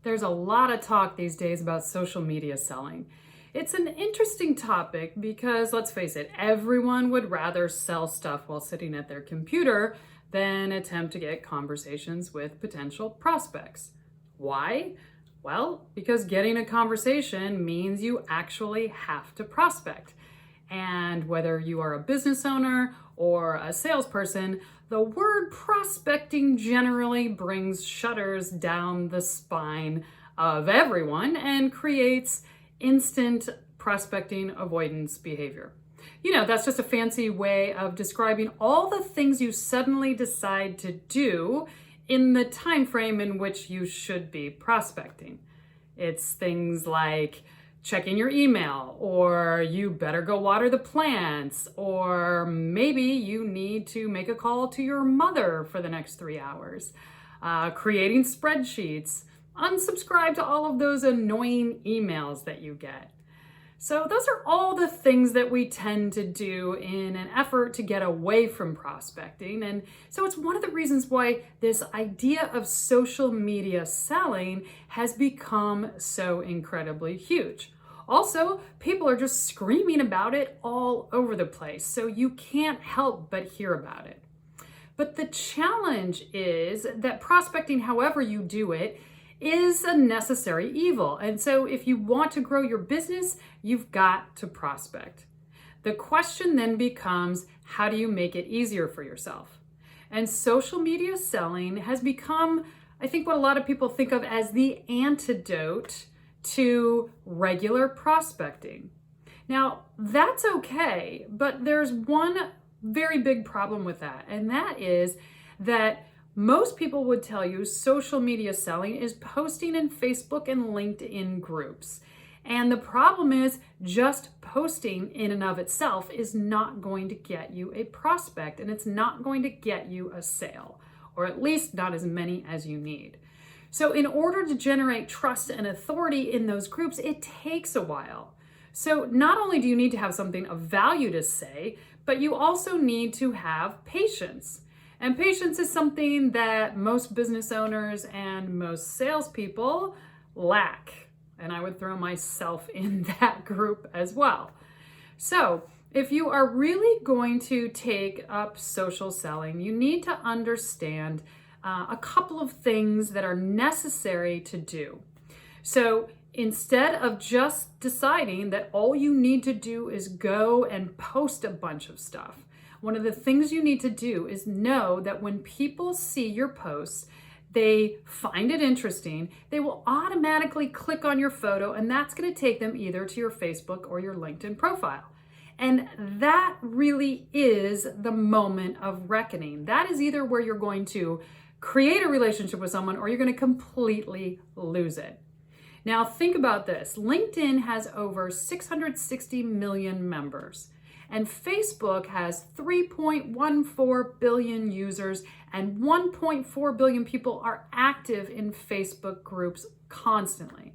There's a lot of talk these days about social media selling. It's an interesting topic because, let's face it, everyone would rather sell stuff while sitting at their computer than attempt to get conversations with potential prospects. Why? Well, because getting a conversation means you actually have to prospect. And whether you are a business owner or a salesperson, the word prospecting generally brings shudders down the spine of everyone and creates instant prospecting avoidance behavior. That's just a fancy way of describing all the things you suddenly decide to do in the time frame in which you should be prospecting. It's things like checking your email, or you better go water the plants, or maybe you need to make a call to your mother for the next 3 hours, creating spreadsheets, unsubscribe to all of those annoying emails that you get. So those are all the things that we tend to do in an effort to get away from prospecting. And so it's one of the reasons why this idea of social media selling has become so incredibly huge. Also, people are just screaming about it all over the place, so you can't help but hear about it. But the challenge is that prospecting, however you do it, is a necessary evil. And so if you want to grow your business, you've got to prospect. The question then becomes, how do you make it easier for yourself? And social media selling has become, I think, what a lot of people think of as the antidote to regular prospecting. Now, that's okay, but there's one very big problem with that, and that is that most people would tell you social media selling is posting in Facebook and LinkedIn groups. And the problem is just posting in and of itself is not going to get you a prospect, and it's not going to get you a sale, or at least not as many as you need. So in order to generate trust and authority in those groups, it takes a while. So not only do you need to have something of value to say, but you also need to have patience. And patience is something that most business owners and most salespeople lack. And I would throw myself in that group as well. So if you are really going to take up social selling, you need to understand a couple of things that are necessary to do. So instead of just deciding that all you need to do is go and post a bunch of stuff, one of the things you need to do is know that when people see your posts, they find it interesting, they will automatically click on your photo, and that's going to take them either to your Facebook or your LinkedIn profile. And that really is the moment of reckoning. That is either where you're going to create a relationship with someone or you're going to completely lose it. Now think about this. LinkedIn has over 660 million members, and Facebook has 3.14 billion users, and 1.4 billion people are active in Facebook groups constantly.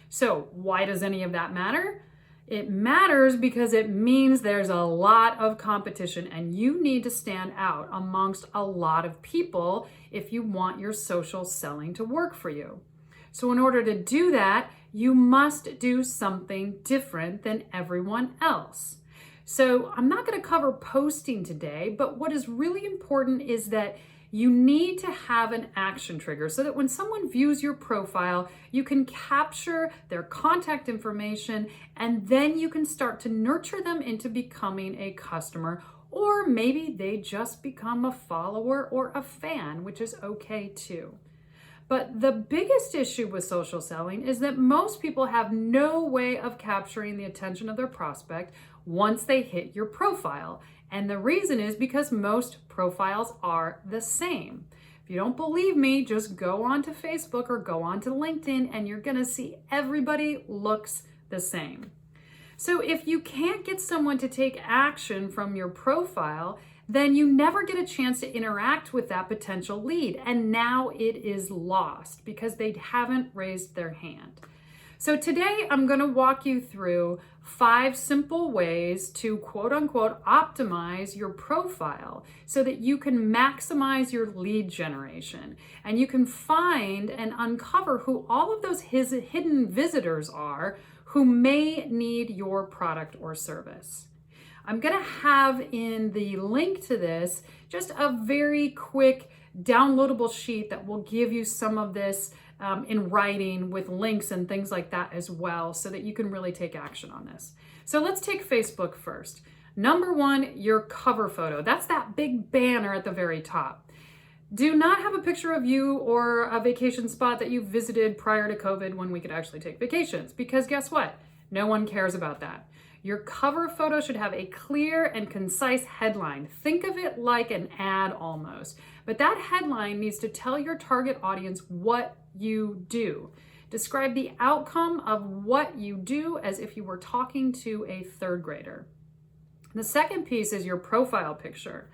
So why does any of that matter? It matters because it means there's a lot of competition, and you need to stand out amongst a lot of people if you want your social selling to work for you. So in order to do that, you must do something different than everyone else. So I'm not going to cover posting today, but what is really important is that you need to have an action trigger so that when someone views your profile, you can capture their contact information, and then you can start to nurture them into becoming a customer, or maybe they just become a follower or a fan, which is okay too. But the biggest issue with social selling is that most people have no way of capturing the attention of their prospect once they hit your profile. And the reason is because most profiles are the same. If you don't believe me, just go onto Facebook or go onto LinkedIn and you're gonna see everybody looks the same. So if you can't get someone to take action from your profile, then you never get a chance to interact with that potential lead. And now it is lost because they haven't raised their hand. So today I'm going to walk you through 5 simple ways to quote unquote optimize your profile so that you can maximize your lead generation and you can find and uncover who all of those hidden visitors are who may need your product or service. I'm going to have in the link to this just a very quick downloadable sheet that will give you some of this in writing with links and things like that as well so that you can really take action on this. So let's take Facebook first. Number 1, your cover photo. That's that big banner at the very top. Do not have a picture of you or a vacation spot that you visited prior to COVID when we could actually take vacations, because guess what? No one cares about that. Your cover photo should have a clear and concise headline. Think of it like an ad almost. But that headline needs to tell your target audience what you do. Describe the outcome of what you do as if you were talking to a 3rd grader. The second piece is your profile picture.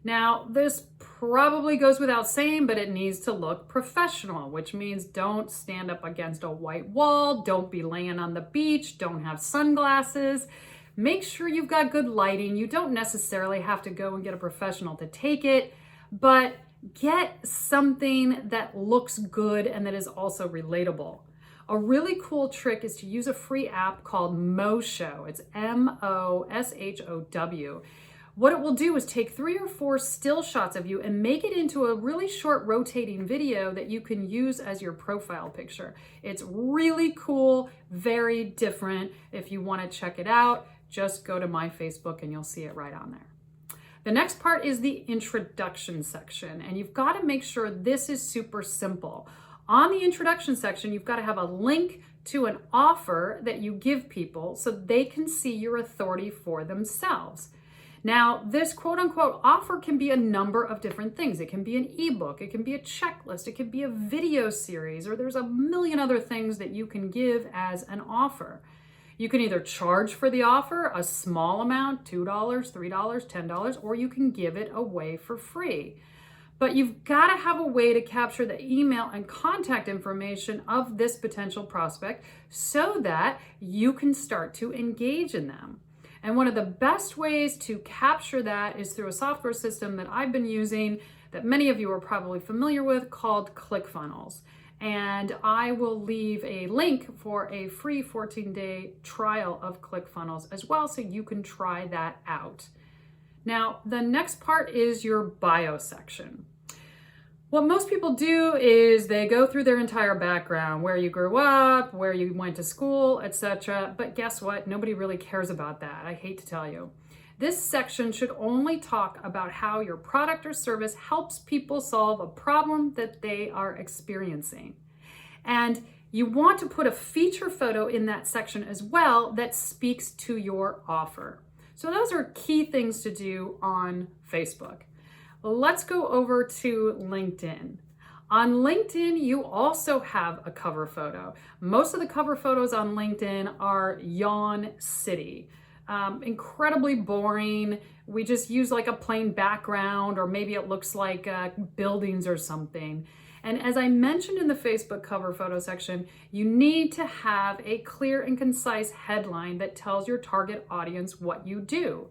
Now, this probably goes without saying, but it needs to look professional, which means don't stand up against a white wall, don't be laying on the beach, don't have sunglasses. Make sure you've got good lighting. You don't necessarily have to go and get a professional to take it, but get something that looks good and that is also relatable. A really cool trick is to use a free app called MoShow. It's MoShow. What it will do is take 3 or 4 still shots of you and make it into a really short rotating video that you can use as your profile picture. It's really cool, very different. If you want to check it out, just go to my Facebook and you'll see it right on there. The next part is the introduction section, and you've got to make sure this is super simple. On the introduction section, you've got to have a link to an offer that you give people so they can see your authority for themselves. Now, this quote unquote offer can be a number of different things. It can be an ebook, it can be a checklist, it can be a video series, or there's a million other things that you can give as an offer. You can either charge for the offer, a small amount, $2, $3, $10, or you can give it away for free. But you've got to have a way to capture the email and contact information of this potential prospect so that you can start to engage in them. And one of the best ways to capture that is through a software system that I've been using that many of you are probably familiar with called ClickFunnels. And I will leave a link for a free 14-day trial of ClickFunnels as well, so you can try that out. Now, the next part is your bio section. What most people do is they go through their entire background, where you grew up, where you went to school, etc. But guess what? Nobody really cares about that. I hate to tell you. This section should only talk about how your product or service helps people solve a problem that they are experiencing. And you want to put a feature photo in that section as well that speaks to your offer. So those are key things to do on Facebook. Let's go over to LinkedIn. On LinkedIn, you also have a cover photo. Most of the cover photos on LinkedIn are Yawn City. Incredibly boring. We just use like a plain background, or maybe it looks like buildings or something. And as I mentioned in the Facebook cover photo section, you need to have a clear and concise headline that tells your target audience what you do.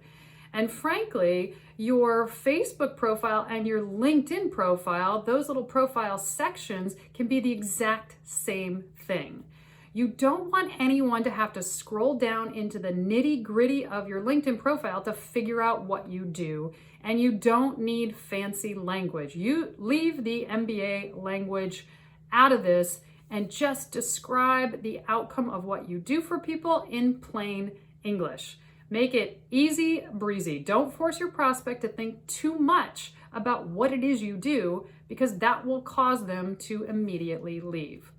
And frankly, your Facebook profile and your LinkedIn profile, those little profile sections, can be the exact same thing. You don't want anyone to have to scroll down into the nitty-gritty of your LinkedIn profile to figure out what you do, and you don't need fancy language. You leave the MBA language out of this and just describe the outcome of what you do for people in plain English. Make it easy breezy. Don't force your prospect to think too much about what it is you do, because that will cause them to immediately leave.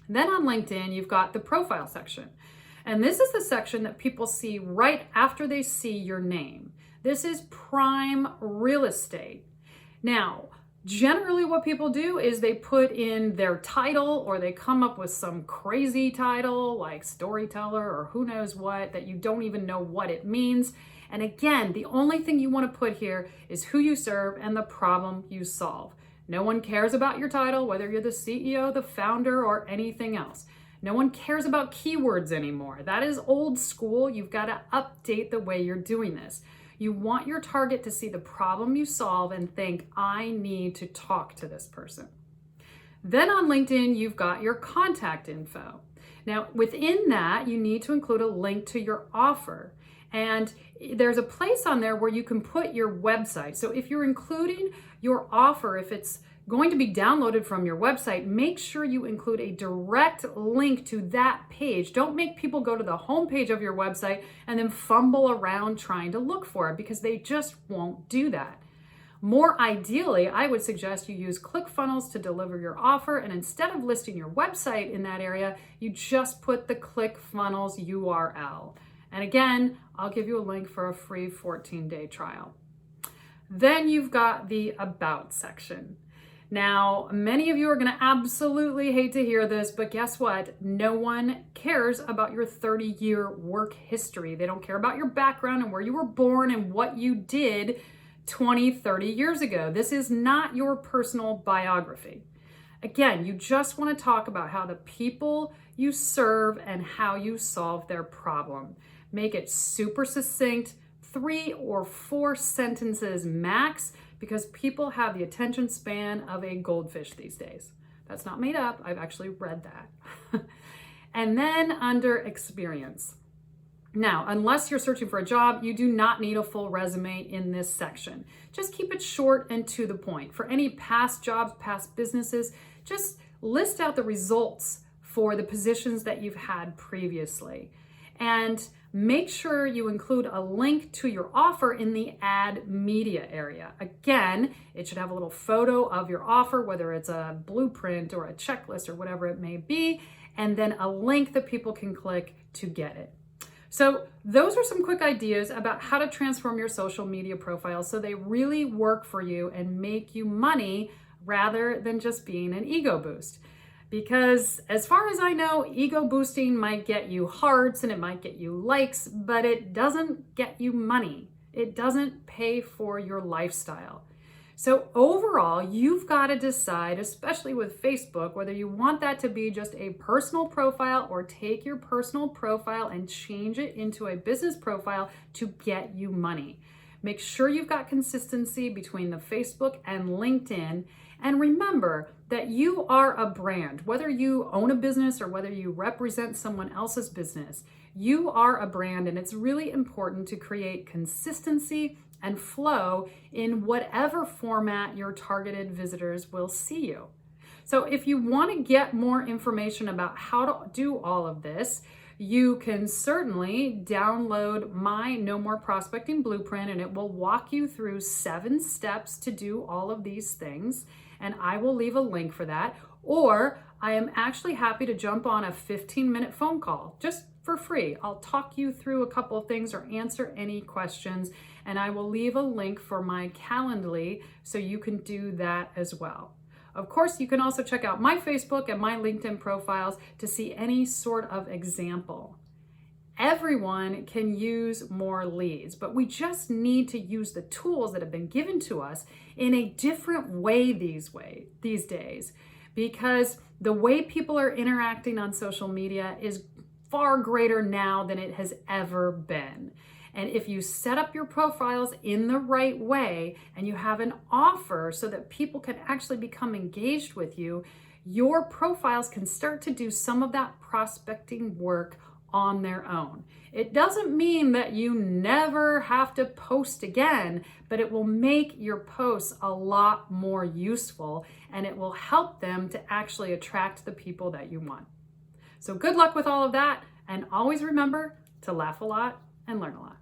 Then on LinkedIn, you've got the profile section. And this is the section that people see right after they see your name. This is prime real estate. Now, generally what people do is they put in their title, or they come up with some crazy title like storyteller or who knows what, that you don't even know what it means. And again, the only thing you want to put here is who you serve and the problem you solve. No one cares about your title, whether you're the CEO, the founder, or anything else. No one cares about keywords anymore. That is old school. You've got to update the way you're doing this. You want your target to see the problem you solve and think, I need to talk to this person. Then on LinkedIn, you've got your contact info. Now, within that, you need to include a link to your offer. And there's a place on there where you can put your website. So if you're including your offer, if it's going to be downloaded from your website, make sure you include a direct link to that page. Don't make people go to the homepage of your website and then fumble around trying to look for it, because they just won't do that. More ideally, I would suggest you use ClickFunnels to deliver your offer, and instead of listing your website in that area, you just put the ClickFunnels URL. And again, I'll give you a link for a free 14-day trial. Then you've got the About section. Now, many of you are going to absolutely hate to hear this, but guess what? No one cares about your 30-year work history. They don't care about your background and where you were born and what you did 20, 30 years ago. This is not your personal biography. Again, you just want to talk about how the people you serve and how you solve their problem. Make it super succinct, 3 or 4 sentences max, because people have the attention span of a goldfish these days. That's not made up. I've actually read that. And then under experience. Now, unless you're searching for a job, you do not need a full resume in this section. Just keep it short and to the point. For any past jobs, past businesses, just list out the results for the positions that you've had previously. And make sure you include a link to your offer in the add media area. Again, it should have a little photo of your offer, whether it's a blueprint or a checklist or whatever it may be, and then a link that people can click to get it. So those are some quick ideas about how to transform your social media profiles so they really work for you and make you money rather than just being an ego boost. Because as far as I know, ego boosting might get you hearts and it might get you likes, but it doesn't get you money. It doesn't pay for your lifestyle. So overall, you've got to decide, especially with Facebook, whether you want that to be just a personal profile or take your personal profile and change it into a business profile to get you money. Make sure you've got consistency between the Facebook and LinkedIn. And remember that you are a brand. Whether you own a business or whether you represent someone else's business, you are a brand, and it's really important to create consistency and flow in whatever format your targeted visitors will see you. So if you want to get more information about how to do all of this, you can certainly download my No More Prospecting Blueprint, and it will walk you through 7 steps to do all of these things. And I will leave a link for that. Or I am actually happy to jump on a 15-minute phone call just for free. I'll talk you through a couple of things or answer any questions, and I will leave a link for my Calendly so you can do that as well. Of course, you can also check out my Facebook and my LinkedIn profiles to see any sort of example. Everyone can use more leads, but we just need to use the tools that have been given to us in a different way these days, because the way people are interacting on social media is far greater now than it has ever been. And if you set up your profiles in the right way and you have an offer so that people can actually become engaged with you, your profiles can start to do some of that prospecting work on their own. It doesn't mean that you never have to post again, but it will make your posts a lot more useful, and it will help them to actually attract the people that you want. So good luck with all of that, and always remember to laugh a lot and learn a lot.